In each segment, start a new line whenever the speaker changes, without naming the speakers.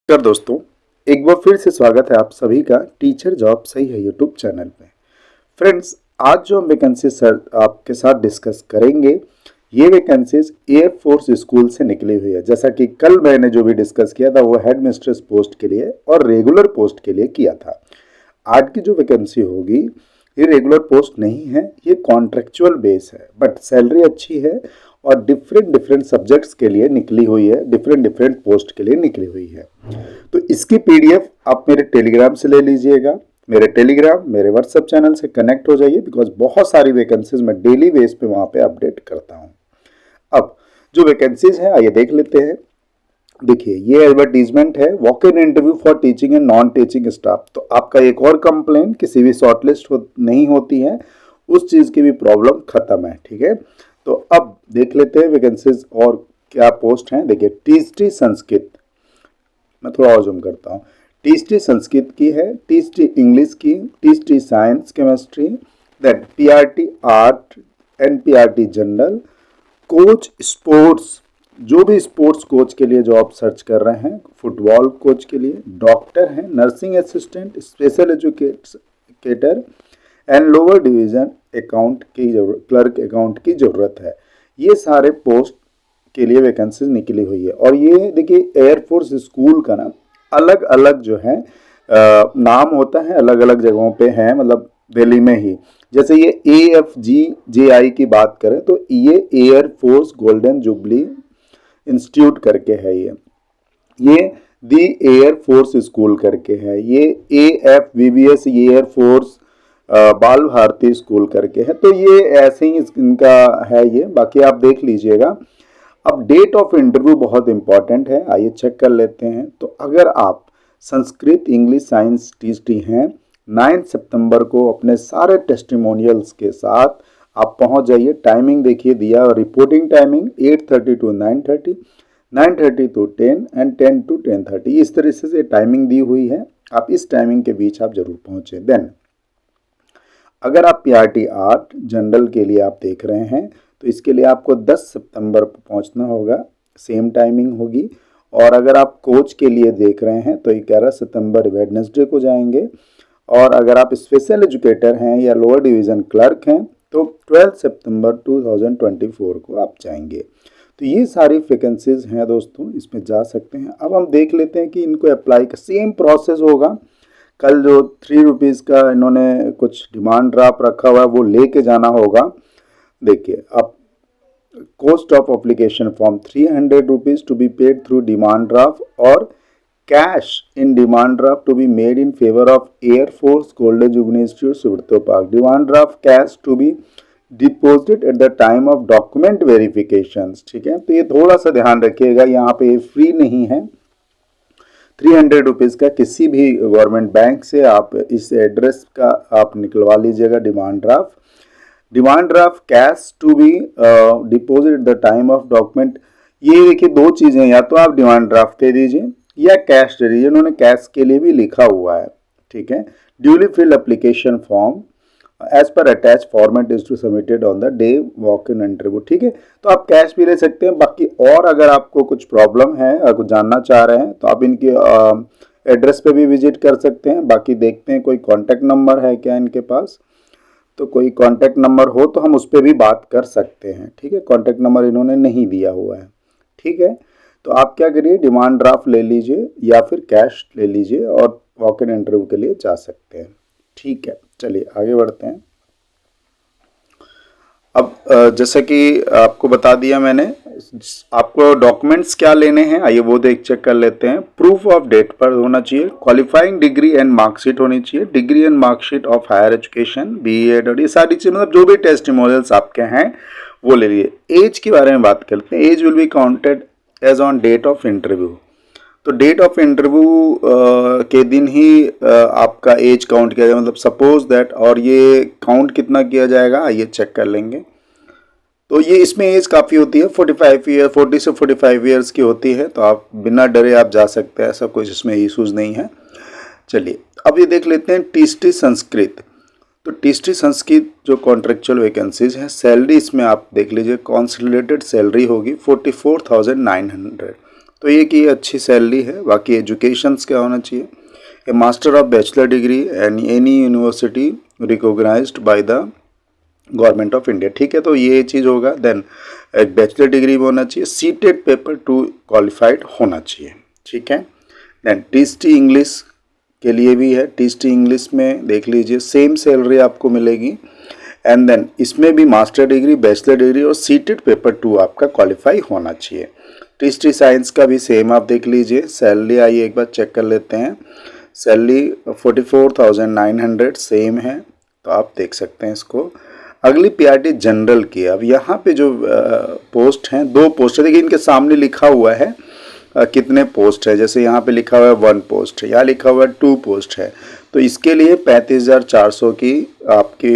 नमस्कार दोस्तों, एक बार फिर से स्वागत है आप सभी का टीचर जॉब सही है यूट्यूब चैनल पे। फ्रेंड्स, आज जो हम वैकेंसी सर आपके साथ डिस्कस करेंगे, ये वैकेंसीज एयरफोर्स स्कूल से निकली हुई है। जैसा कि कल मैंने जो भी डिस्कस किया था वो हेड मिस्ट्रेस पोस्ट के लिए और रेगुलर पोस्ट के लिए किया था। आज की जो वैकेंसी होगी ये रेगुलर पोस्ट नहीं है, ये कॉन्ट्रेक्चुअल बेस है, बट सैलरी अच्छी है और डिफरेंट डिफरेंट सब्जेक्ट्स के लिए निकली हुई है, डिफरेंट डिफरेंट पोस्ट के लिए निकली हुई है। तो इसकी पीडीएफ आप मेरे टेलीग्राम से ले लीजिएगा। मेरे टेलीग्राम मेरे व्हाट्सएप चैनल से कनेक्ट हो जाइए, बिकॉज बहुत सारी वैकेंसीज मैं डेली बेस पे वहाँ पे अपडेट करता हूँ। अब जो वैकेंसीज है आइए देख लेते हैं। देखिए, ये एडवर्टीजमेंट है, walk in interview for teaching and non teaching staff. तो आपका एक और कंप्लेन किसी भी शॉर्टलिस्ट नहीं होती है, उस चीज़ की भी प्रॉब्लम खत्म है। ठीक है, तो अब देख लेते हैं वैकेंसीज और क्या पोस्ट हैं। देखिए, टीचटी संस्कृत, मैं थोड़ा और जूम करता हूँ। टीचटी संस्कृत की है, टीचटी इंग्लिश की, टीचटी science chemistry, that PRT art, NPRT general, coach sports, जो भी स्पोर्ट्स कोच के लिए जॉब सर्च कर रहे हैं, फुटबॉल कोच के लिए, डॉक्टर हैं, nursing assistant, special educator and lower division account की क्लर्क अकाउंट की ज़रूरत है। ये सारे पोस्ट के लिए वैकेंसीज निकली हुई है। और ये देखिए, एयरफोर्स स्कूल का ना अलग अलग जो है नाम होता है, अलग अलग जगहों पे है, मतलब दिल्ली में ही। जैसे ये AFGJI की बात करें तो ये एयरफोर्स गोल्डन जुबली इंस्टीट्यूट करके है। ये दी एयरफोर्स स्कूल करके है। ये AFVBS एयरफोर्स बाल भारती स्कूल करके है। तो ये ऐसे ही इनका है ये, बाकी आप देख लीजिएगा। अब डेट ऑफ इंटरव्यू बहुत इंपॉर्टेंट है, आइए चेक कर लेते हैं। तो अगर आप संस्कृत इंग्लिश साइंस टीचटी हैं, 9 सितंबर को अपने सारे टेस्टिमोनियल्स के साथ आप पहुंच जाइए। टाइमिंग देखिए दिया, reporting timing 8:30 to 9:30, 9:30 to 10 and 10 to 10:30, इस तरह से टाइमिंग दी हुई है। आप इस टाइमिंग के बीच आप जरूर पहुंचे। देन अगर आप पीआरटी आर्ट जनरल के लिए आप देख रहे हैं तो इसके लिए आपको 10 सितंबर को पहुंचना होगा, सेम टाइमिंग होगी। और अगर आप कोच के लिए देख रहे हैं तो 11 सितंबर वेडनेसडे को जाएंगे। और अगर आप स्पेशल एजुकेटर हैं या लोअर डिवीज़न क्लर्क हैं तो 12 सितंबर 2024 को आप जाएंगे। तो ये सारी वैकेंसीज हैं दोस्तों, इसमें जा सकते हैं। अब हम देख लेते हैं कि इनको अप्लाई का सेम प्रोसेस होगा। कल जो 3 रुपीज़ का इन्होंने कुछ डिमांड ड्राफ्ट रखा हुआ है वो लेके जाना होगा। देखिए, अब cost of application form 300 rupees to be paid through demand draft or cash in demand draft to be made in favor of Air Force Golden Jubilee Institute Subrata Park. Demand draft cash to be deposited at the time of document verifications. ठीक है, तो ये थोड़ा सा ध्यान रखिएगा, यहाँ पे फ्री नहीं है। 300 रुपीज़ का किसी भी गवर्नमेंट बैंक से आप इस एड्रेस का आप निकलवा लीजिएगा demand draft. Demand draft cash to be deposit at the time of document. ये देखिए, दो चीज़ें, या तो आप डिमांड ड्राफ्ट दे दीजिए या कैश दे दीजिए। उन्होंने कैश के लिए भी लिखा हुआ है। ठीक है, duly fill application form as per attach format is to submitted on the day walk in interview. ठीक है, तो आप कैश भी ले सकते हैं। बाकी और अगर आपको कुछ प्रॉब्लम है और कुछ जानना चाह रहे हैं तो आप इनके एड्रेस पे भी विजिट कर सकते हैं। बाकी देखते हैं कोई कॉन्टैक्ट नंबर है क्या इनके पास, तो कोई कॉन्टैक्ट नंबर हो तो हम उस पर भी बात कर सकते हैं। ठीक है, कॉन्टैक्ट नंबर इन्होंने नहीं दिया हुआ है। ठीक है, तो आप क्या करिए, डिमांड ड्राफ्ट ले लीजिए या फिर कैश ले लीजिए और वॉक इन इंटरव्यू के लिए जा सकते हैं। ठीक है, चलिए आगे बढ़ते हैं। अब जैसा कि आपको बता दिया मैंने, आपको डॉक्यूमेंट्स क्या लेने हैं आइए वो चेक कर लेते हैं। प्रूफ ऑफ डेट पर होना चाहिए, क्वालिफाइंग डिग्री एंड मार्कशीट होनी चाहिए, degree and marksheet of higher education BEd, और ये सारी चीज़, मतलब जो भी टेस्टिमोनियल्स आपके हैं वो ले लीजिए। एज के बारे में बात करते हैं। Age will be counted as on date of interview. तो डेट ऑफ इंटरव्यू के दिन ही आपका एज काउंट किया जाएगा, मतलब सपोज दैट। और ये काउंट कितना किया जाएगा आइए चेक कर लेंगे। तो ये इसमें एज काफ़ी होती है, 45 ईयर, 40 से 45 ईयर्स की होती है। तो आप बिना डरे आप जा सकते हैं, ऐसा कुछ इसमें इशूज़ नहीं है। चलिए अब ये देख लेते हैं टीचटी संस्कृत। तो टीचटी संस्कृत जो कॉन्ट्रेक्चुअल वैकेंसीज हैं, सैलरी इसमें आप देख लीजिए, कॉन्सोलिडेटेड सैलरी होगी 44,900। तो ये कि अच्छी सैलरी है। बाकी एजुकेशंस क्या होना चाहिए, a master of bachelor degree and any university recognized by the government of India, ठीक है। तो ये चीज़ होगा। देन एक बैचलर डिग्री भी होना चाहिए, सीटेड पेपर 2 क्वालिफाइड होना चाहिए, ठीक है। देन टीएसटी इंग्लिश के लिए भी है, टीएसटी इंग्लिश में देख लीजिए सेम सैलरी आपको मिलेगी। एंड देन इसमें भी मास्टर डिग्री, बैचलर डिग्री और सीटेड पेपर 2 आपका क्वालिफाई होना चाहिए। टीएसटी साइंस का भी सेम आप देख लीजिए सैलरी, आइए एक बार चेक कर लेते हैं। सैलरी 44,900 सेम है, तो आप देख सकते हैं इसको। अगली पीआरटी जनरल की। अब यहाँ पे जो पोस्ट हैं, 2 पोस्ट है, देखिए इनके सामने लिखा हुआ है कितने पोस्ट है। जैसे यहाँ पे लिखा हुआ है 1 पोस्ट है, यहाँ लिखा हुआ है 2 पोस्ट है। तो इसके लिए 35,400 की आपकी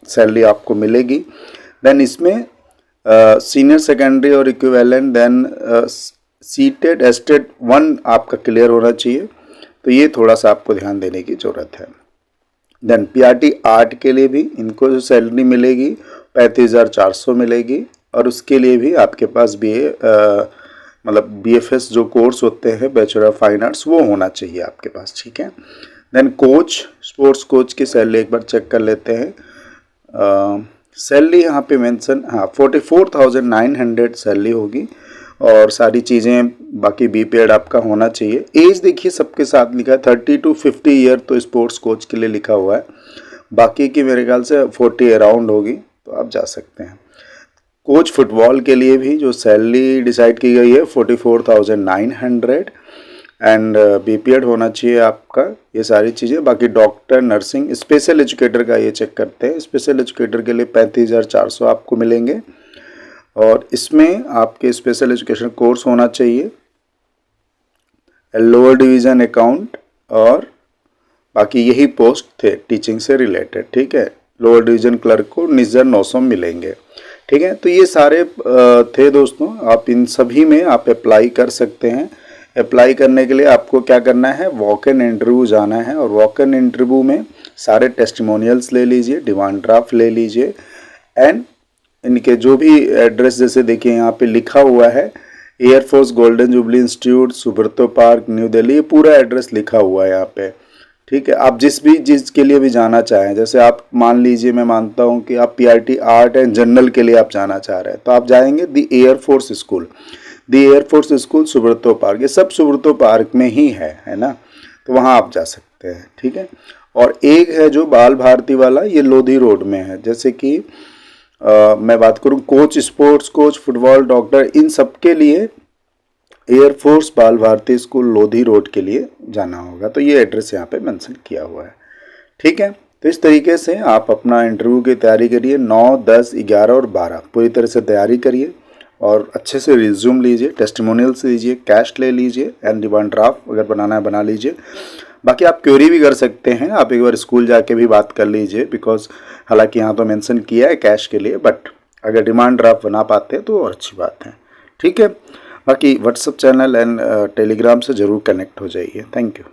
सैलरी आपको मिलेगी। देन इसमें सीनियर सेकेंडरी और इक्विवेलेंट, देन सीटेड एस्टेट 1 आपका क्लियर होना चाहिए। तो ये थोड़ा सा आपको ध्यान देने की ज़रूरत है। देन पीआरटी आर्ट के लिए भी इनको जो सैलरी मिलेगी 35,400 मिलेगी, और उसके लिए भी आपके पास मतलब बीएफएस जो कोर्स होते हैं, बैचलर ऑफ फाइन आर्ट्स, वो होना चाहिए आपके पास, ठीक है। देन कोच, स्पोर्ट्स कोच की सैलरी एक बार चेक कर लेते हैं। सैलरी यहाँ पे मेंशन, हाँ 44,900 सैलरी होगी, और सारी चीज़ें बाकी बीपीएड आपका होना चाहिए। एज देखिए सबके साथ लिखा है 30 to 50 ईयर, तो स्पोर्ट्स कोच के लिए लिखा हुआ है। बाकी की मेरे ख्याल से 40 अराउंड होगी, तो आप जा सकते हैं। कोच फुटबॉल के लिए भी जो सैलरी डिसाइड की गई है 44,900, एंड बीपीएड होना चाहिए आपका, ये सारी चीज़ें। बाकी डॉक्टर, नर्सिंग, स्पेशल एजुकेटर का ये चेक करते हैं। स्पेशल एजुकेटर के लिए 35,400 आपको मिलेंगे, और इसमें आपके स्पेशल एजुकेशन कोर्स होना चाहिए, लोअर डिवीज़न अकाउंट, और बाकी यही पोस्ट थे टीचिंग से रिलेटेड, ठीक है। लोअर डिवीज़न क्लर्क को 19,900 मिलेंगे, ठीक है। तो ये सारे थे दोस्तों, आप इन सभी में आप अप्लाई कर सकते हैं। अप्लाई करने के लिए आपको क्या करना है, वॉक इन इंटरव्यू जाना है, और वॉक इन इंटरव्यू में सारे टेस्टिमोनियल्स ले लीजिए, डिमांड ड्राफ्ट ले लीजिए, एंड इनके जो भी एड्रेस, जैसे देखिए यहाँ पे लिखा हुआ है Air Force Golden Jubilee Institute, Subroto Park, New Delhi, ये पूरा एड्रेस लिखा हुआ है यहाँ पे, ठीक है। आप जिस के लिए भी जाना चाहें, जैसे आप मान लीजिए, मैं मानता हूँ कि आप पीआरटी आर्ट एंड जनरल के लिए आप जाना चाह रहे हैं, तो आप जाएंगे दी एयरफोर्स स्कूल, दी एयरफोर्स स्कूल सुब्रतो पार्क, ये सब सुब्रतो पार्क में ही है ना, तो वहाँ आप जा सकते हैं, ठीक है। और एक है जो बाल भारती वाला, ये लोधी रोड में है। जैसे कि मैं बात करूँ coach, sports coach, football, doctor, इन सब के लिए एयरफोर्स बाल भारती स्कूल लोधी रोड के लिए जाना होगा। तो ये एड्रेस यहाँ पे मेंशन किया हुआ है, ठीक है। तो इस तरीके से आप अपना इंटरव्यू की तैयारी करिए, 9, 10, 11 और 12 पूरी तरह से तैयारी करिए, और अच्छे से रिज्यूम लीजिए, टेस्टिमोनियल्स लीजिए, कैश ले लीजिए, एंड डिमांड ड्राफ्ट अगर बनाना है बना लीजिए। बाकी आप क्वेरी भी कर सकते हैं, आप एक बार स्कूल जाके भी बात कर लीजिए, बिकॉज हालांकि यहाँ तो मेंशन किया है कैश के लिए, बट अगर डिमांड ड्राफ्ट बना पाते हैं तो और अच्छी बात है, ठीक है। बाकी व्हाट्सएप चैनल एंड टेलीग्राम से ज़रूर कनेक्ट हो जाइए। Thank you.